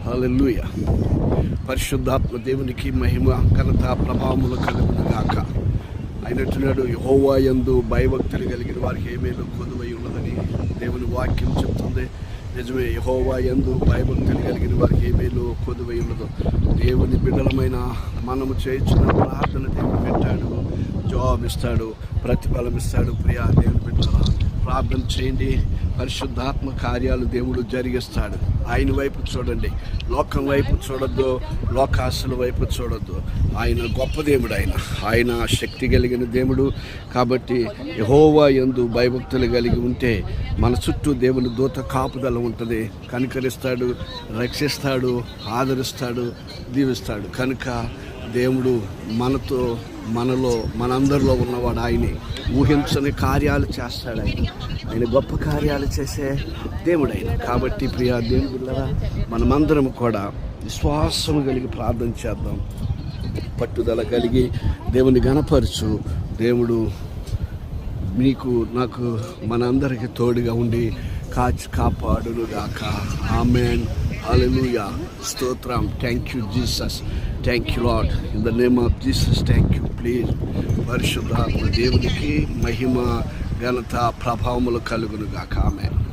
హల్లెలూయా. పరిశుద్ధాత్మ దేవునికి మహిమ ఘనత ప్రభావములు కలుగును గాక. అయినట్టున్నాడు, యెహోవా యందు భయభక్తులు కలిగిన వారికి ఏ మేలు కొదువై ఉన్నదని దేవుని వాక్యం చెప్తుంది. నిజమే, యెహోవా యందు భయభక్తులు కలిగిన వారికి ఏ మేలు కొదువై ఉన్నదో. దేవుని బిడ్డలమైన మనము చేయించిన ప్రార్థన దేవుడు వింటాడు, జవాబు ఇస్తాడు, ప్రతిఫలం ఇస్తాడు. ప్రియా దేవుని బిడ్డలారా, ప్రార్థన చేయండి. పరిశుద్ధాత్మ కార్యాలు దేవుడు జరిగిస్తాడు. ఆయన వైపు చూడండి, లోకం వైపు చూడొద్దు, లోకాసుల వైపు చూడొద్దు. ఆయన గొప్ప దేవుడు, ఆయన శక్తి కలిగిన దేవుడు. కాబట్టి యెహోవా యందు భయభక్తులు కలిగి ఉంటే మన చుట్టూ దేవుని దూత కాపుదల ఉంటుంది. కనికరిస్తాడు, రక్షిస్తాడు, ఆదరిస్తాడు, దీవిస్తాడు. కనుక దేవుడు మనతో, మనలో, మనందరిలో ఉన్నవాడు. ఆయనే ఊహించని కార్యాలు చేస్తాడు. ఆయన గొప్ప కార్యాలు చేసే దేవుడు ఆయన. కాబట్టి ప్రియా దేవుని బిడ్డలారా, మనమందరం కూడా విశ్వాసం కలిగి ప్రార్థన చేద్దాం. పట్టుదల కలిగి దేవుని ఘనపరచు. దేవుడు మీకు, నాకు, మనందరికీ తోడుగా ఉండి కాపాడును గాక. ఆమేన్. హల్లెలూయా. స్తోత్రం. Thank you Jesus. Thank you lord. In the name of Jesus thank you. Please పరిశుద్ధాత్మ దేవునికి మహిమ ఘనత ప్రభావములు కలుగును గాక. ఆమేన్.